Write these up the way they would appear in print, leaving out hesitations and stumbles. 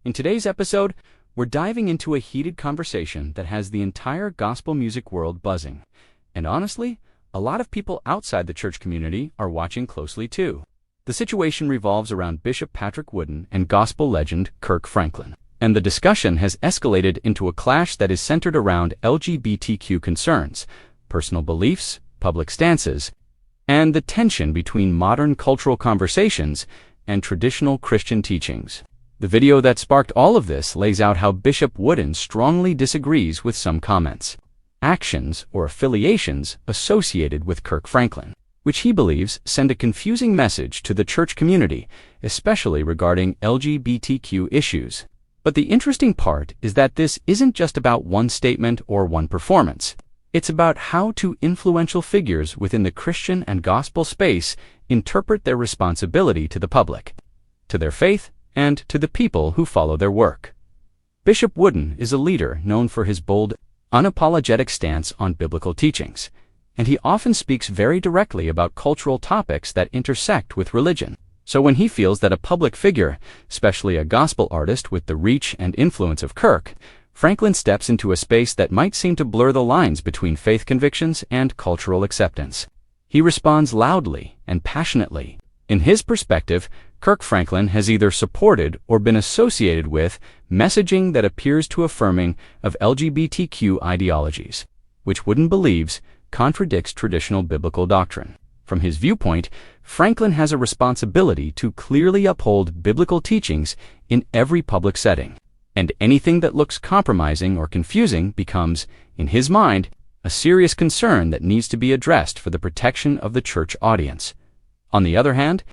In today's episode, we're diving into a heated conversation that has the entire gospel music world buzzing. And honestly, a lot of people outside the church community are watching closely too. The situation revolves around Bishop Patrick Wooden and gospel legend Kirk Franklin. And the discussion has escalated into a clash that is centered around LGBTQ concerns, personal beliefs, public stances, and the tension between modern cultural conversations and traditional Christian teachings. The video that sparked all of this lays out how Bishop Wooden strongly disagrees with some comments, actions, or affiliations associated with Kirk Franklin, which he believes send a confusing message to the church community, especially regarding LGBTQ issues. But the interesting part is that this isn't just about one statement or one performance. It's about how two influential figures within the Christian and gospel space interpret their responsibility to the public, to their faith, and to the people who follow their work. Bishop Wooden is a leader known for his bold, unapologetic stance on biblical teachings, and he often speaks very directly about cultural topics that intersect with religion. So when he feels that a public figure, especially a gospel artist with the reach and influence of Kirk, Franklin steps into a space that might seem to blur the lines between faith convictions and cultural acceptance. He responds loudly and passionately. In his perspective, Kirk Franklin has either supported or been associated with messaging that appears to affirming of LGBTQ ideologies, which Wooden believes contradicts traditional biblical doctrine. From his viewpoint, Franklin has a responsibility to clearly uphold biblical teachings in every public setting, and anything that looks compromising or confusing becomes, in his mind, a serious concern that needs to be addressed for the protection of the church audience. On the other hand,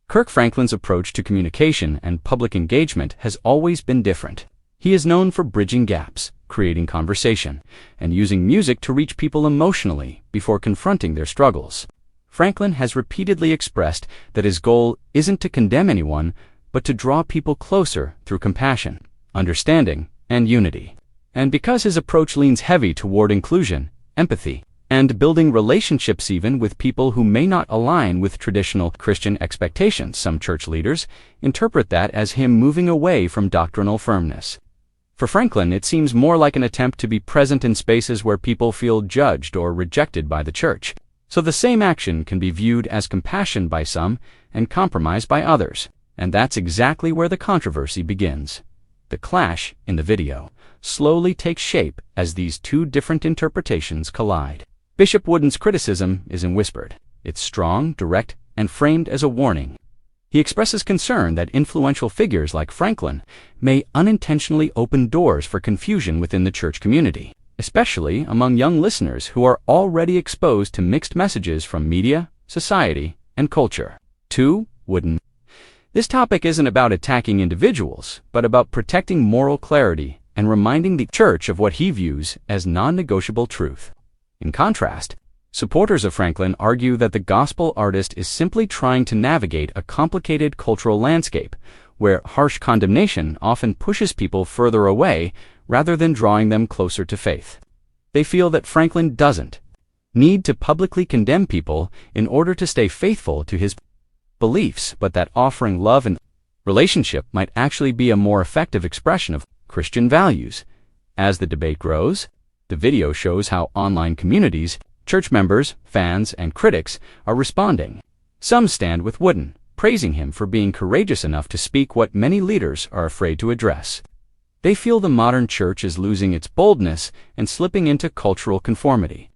Kirk Franklin's approach to communication and public engagement has always been different. He is known for bridging gaps, creating conversation, and using music to reach people emotionally before confronting their struggles. Franklin has repeatedly expressed that his goal isn't to condemn anyone, but to draw people closer through compassion, understanding, and unity. And because his approach leans heavy toward inclusion, empathy, and building relationships even with people who may not align with traditional Christian expectations, some church leaders interpret that as him moving away from doctrinal firmness. For Franklin, it seems more like an attempt to be present in spaces where people feel judged or rejected by the church. So the same action can be viewed as compassion by some and compromise by others. And that's exactly where the controversy begins. The clash, in the video, slowly takes shape as these two different interpretations collide. Bishop Wooden's criticism isn't whispered. It's strong, direct, and framed as a warning. He expresses concern that influential figures like Franklin may unintentionally open doors for confusion within the church community, especially among young listeners who are already exposed to mixed messages from media, society, and culture. 2. Wooden. This topic isn't about attacking individuals, but about protecting moral clarity and reminding the church of what he views as non-negotiable truth. In contrast, supporters of Franklin argue that the gospel artist is simply trying to navigate a complicated cultural landscape where harsh condemnation often pushes people further away rather than drawing them closer to faith. They feel that Franklin doesn't need to publicly condemn people in order to stay faithful to his beliefs, but that offering love and relationship might actually be a more effective expression of Christian values. As the debate grows, the video shows how online communities, church members, fans, and critics are responding. Some stand with Wooden, praising him for being courageous enough to speak what many leaders are afraid to address. They feel the modern church is losing its boldness and slipping into cultural conformity,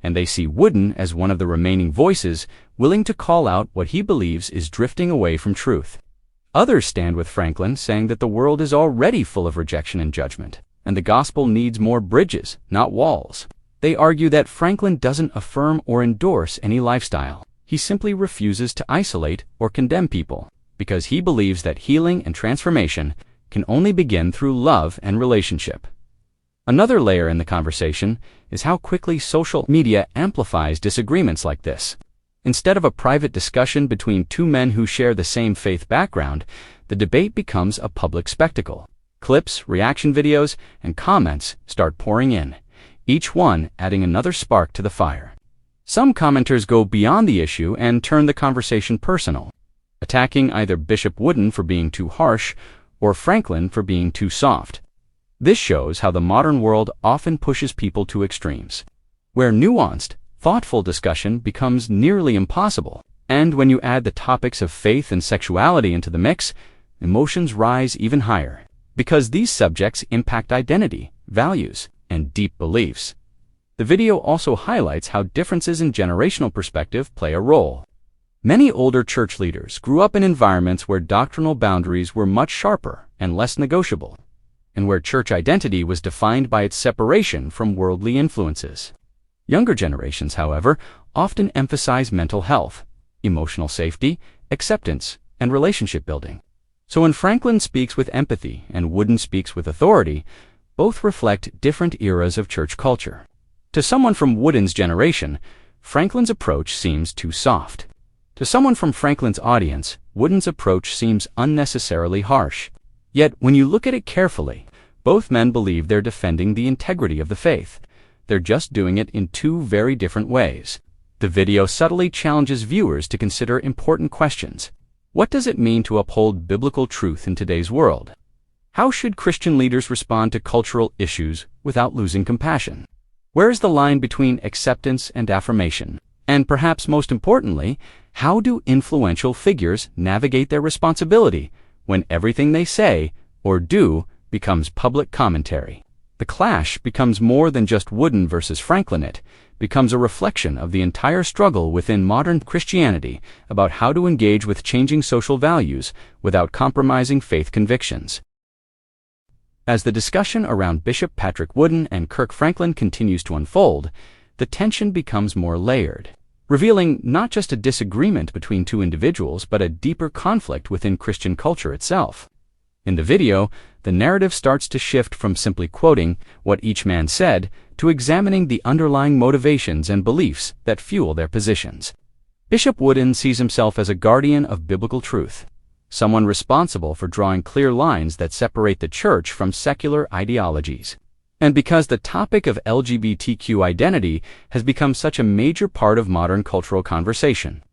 and they see Wooden as one of the remaining voices willing to call out what he believes is drifting away from truth. Others stand with Franklin, saying that the world is already full of rejection and judgment, and the gospel needs more bridges, not walls. They argue that Franklin doesn't affirm or endorse any lifestyle. He simply refuses to isolate or condemn people, because he believes that healing and transformation can only begin through love and relationship. Another layer in the conversation is how quickly social media amplifies disagreements like this. Instead of a private discussion between two men who share the same faith background, the debate becomes a public spectacle. Clips, reaction videos, and comments start pouring in, each one adding another spark to the fire. Some commenters go beyond the issue and turn the conversation personal, attacking either Bishop Wooden for being too harsh or Franklin for being too soft. This shows how the modern world often pushes people to extremes, where nuanced, thoughtful discussion becomes nearly impossible. And when you add the topics of faith and sexuality into the mix, emotions rise even higher, because these subjects impact identity, values, and deep beliefs. The video also highlights how differences in generational perspective play a role. Many older church leaders grew up in environments where doctrinal boundaries were much sharper and less negotiable, and where church identity was defined by its separation from worldly influences. Younger generations, however, often emphasize mental health, emotional safety, acceptance, and relationship building. So when Franklin speaks with empathy and Wooden speaks with authority, both reflect different eras of church culture. To someone from Wooden's generation, Franklin's approach seems too soft. To someone from Franklin's audience, Wooden's approach seems unnecessarily harsh. Yet, when you look at it carefully, both men believe they're defending the integrity of the faith. They're just doing it in two very different ways. The video subtly challenges viewers to consider important questions. What does it mean to uphold biblical truth in today's world? How should Christian leaders respond to cultural issues without losing compassion? Where is the line between acceptance and affirmation? And perhaps most importantly, how do influential figures navigate their responsibility when everything they say or do becomes public commentary? The clash becomes more than just Wooden versus Franklin. It becomes a reflection of the entire struggle within modern Christianity about how to engage with changing social values without compromising faith convictions. As the discussion around Bishop Patrick Wooden and Kirk Franklin continues to unfold, the tension becomes more layered, revealing not just a disagreement between two individuals but a deeper conflict within Christian culture itself. In the video, the narrative starts to shift from simply quoting what each man said to examining the underlying motivations and beliefs that fuel their positions. Bishop Wooden sees himself as a guardian of biblical truth, someone responsible for drawing clear lines that separate the church from secular ideologies. And because the topic of LGBTQ identity has become such a major part of modern cultural conversation,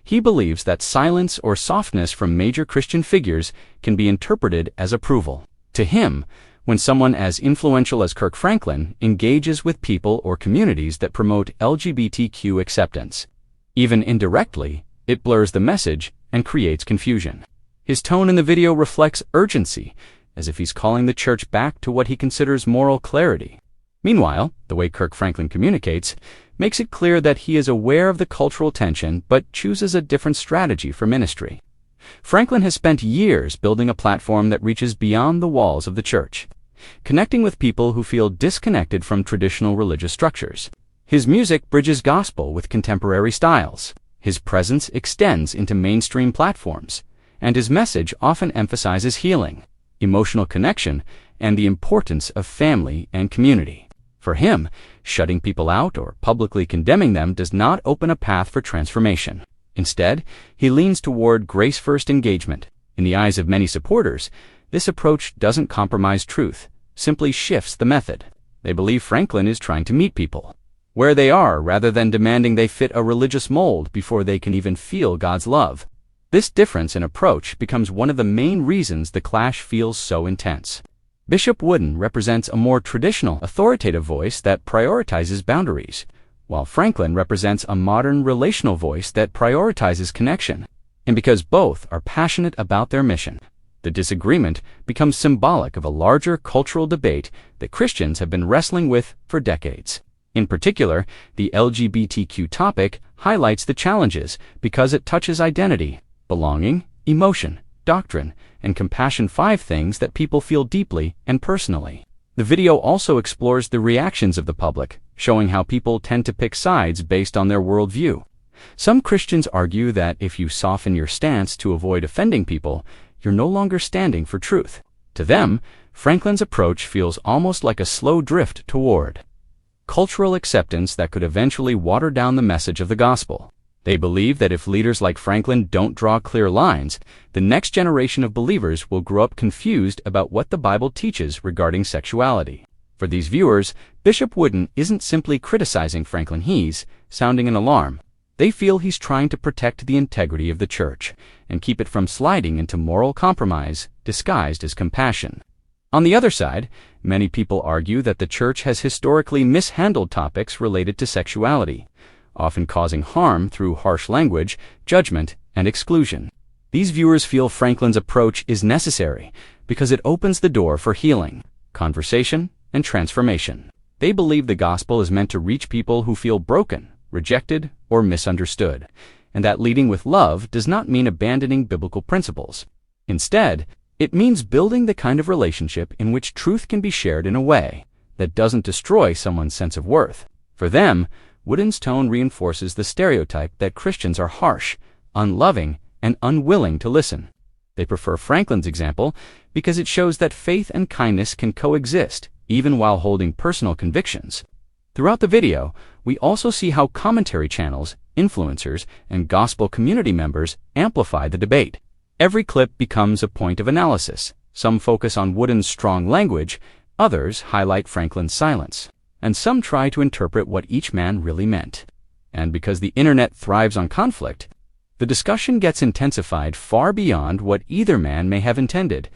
he believes that silence or softness from major Christian figures can be interpreted as approval. To him, when someone as influential as Kirk Franklin engages with people or communities that promote LGBTQ acceptance, even indirectly, it blurs the message and creates confusion. His tone in the video reflects urgency, as if he's calling the church back to what he considers moral clarity. Meanwhile, the way Kirk Franklin communicates makes it clear that he is aware of the cultural tension but chooses a different strategy for ministry. Franklin has spent years building a platform that reaches beyond the walls of the church, connecting with people who feel disconnected from traditional religious structures. His music bridges gospel with contemporary styles. His presence extends into mainstream platforms, and his message often emphasizes healing, emotional connection, and the importance of family and community. For him, shutting people out or publicly condemning them does not open a path for transformation. Instead, he leans toward grace-first engagement. In the eyes of many supporters, this approach doesn't compromise truth, simply shifts the method. They believe Franklin is trying to meet people where they are rather than demanding they fit a religious mold before they can even feel God's love. This difference in approach becomes one of the main reasons the clash feels so intense. Bishop Wooden represents a more traditional, authoritative voice that prioritizes boundaries, while Franklin represents a modern, relational voice that prioritizes connection. And because both are passionate about their mission, the disagreement becomes symbolic of a larger cultural debate that Christians have been wrestling with for decades. In particular, the LGBTQ topic highlights the challenges because it touches identity, belonging, emotion, doctrine, and compassion, 5 things that people feel deeply and personally. The video also explores the reactions of the public, showing how people tend to pick sides based on their worldview. Some Christians argue that if you soften your stance to avoid offending people, you're no longer standing for truth. To them, Franklin's approach feels almost like a slow drift toward cultural acceptance that could eventually water down the message of the gospel. They believe that if leaders like Franklin don't draw clear lines, the next generation of believers will grow up confused about what the Bible teaches regarding sexuality. For these viewers, Bishop Wooden isn't simply criticizing Franklin, he's sounding an alarm. They feel he's trying to protect the integrity of the church and keep it from sliding into moral compromise disguised as compassion. On the other side, many people argue that the church has historically mishandled topics related to sexuality, often causing harm through harsh language, judgment, and exclusion. These viewers feel Franklin's approach is necessary because it opens the door for healing, conversation, and transformation. They believe the gospel is meant to reach people who feel broken, rejected, or misunderstood, and that leading with love does not mean abandoning biblical principles. Instead, it means building the kind of relationship in which truth can be shared in a way that doesn't destroy someone's sense of worth. For them, Wooden's tone reinforces the stereotype that Christians are harsh, unloving, and unwilling to listen. They prefer Franklin's example because it shows that faith and kindness can coexist even while holding personal convictions. Throughout the video, we also see how commentary channels, influencers, and gospel community members amplify the debate. Every clip becomes a point of analysis. Some focus on Wooden's strong language, others highlight Franklin's silence, and some try to interpret what each man really meant. And because the internet thrives on conflict, the discussion gets intensified far beyond what either man may have intended.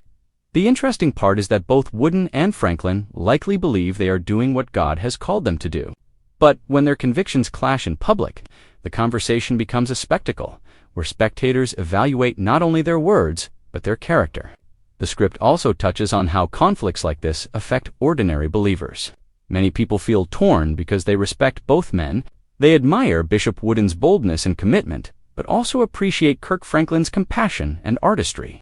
The interesting part is that both Wooden and Franklin likely believe they are doing what God has called them to do. But when their convictions clash in public, the conversation becomes a spectacle, where spectators evaluate not only their words, but their character. The script also touches on how conflicts like this affect ordinary believers. Many people feel torn because they respect both men. They admire Bishop Wooden's boldness and commitment, but also appreciate Kirk Franklin's compassion and artistry.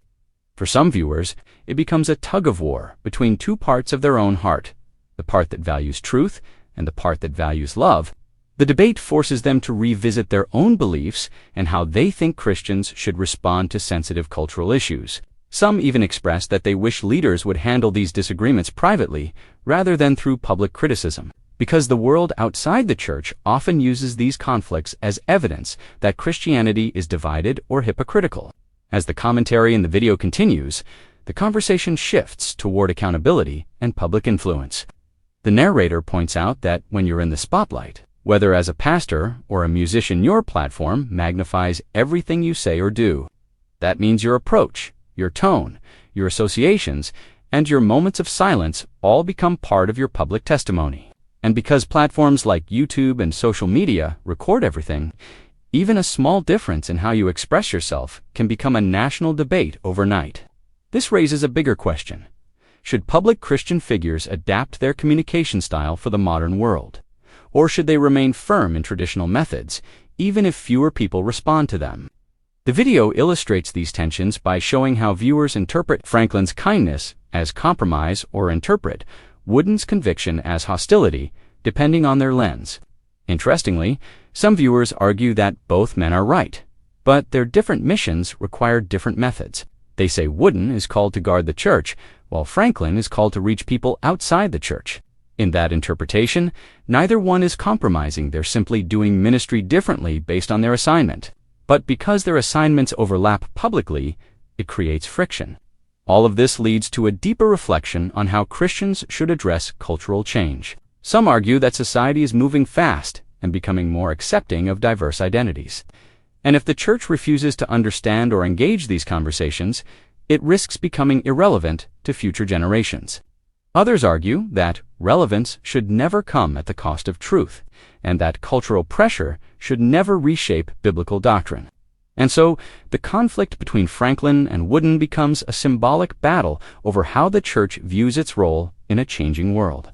For some viewers, it becomes a tug-of-war between two parts of their own heart, the part that values truth and the part that values love. The debate forces them to revisit their own beliefs and how they think Christians should respond to sensitive cultural issues. Some even express that they wish leaders would handle these disagreements privately rather than through public criticism, because the world outside the church often uses these conflicts as evidence that Christianity is divided or hypocritical. As the commentary in the video continues, the conversation shifts toward accountability and public influence. The narrator points out that when you're in the spotlight, whether as a pastor or a musician, your platform magnifies everything you say or do. That means your approach, your tone, your associations, and your moments of silence all become part of your public testimony. And because platforms like YouTube and social media record everything, even a small difference in how you express yourself can become a national debate overnight. This raises a bigger question. Should public Christian figures adapt their communication style for the modern world? Or should they remain firm in traditional methods, even if fewer people respond to them? The video illustrates these tensions by showing how viewers interpret Franklin's kindness as compromise or interpret Wooden's conviction as hostility, depending on their lens. Interestingly, some viewers argue that both men are right, but their different missions require different methods. They say Wooden is called to guard the church, while Franklin is called to reach people outside the church. In that interpretation, neither one is compromising, they're simply doing ministry differently based on their assignment. But because their assignments overlap publicly, it creates friction. All of this leads to a deeper reflection on how Christians should address cultural change. Some argue that society is moving fast and becoming more accepting of diverse identities. And if the church refuses to understand or engage these conversations, it risks becoming irrelevant to future generations. Others argue that relevance should never come at the cost of truth, and that cultural pressure should never reshape biblical doctrine. And so, the conflict between Franklin and Wooden becomes a symbolic battle over how the church views its role in a changing world.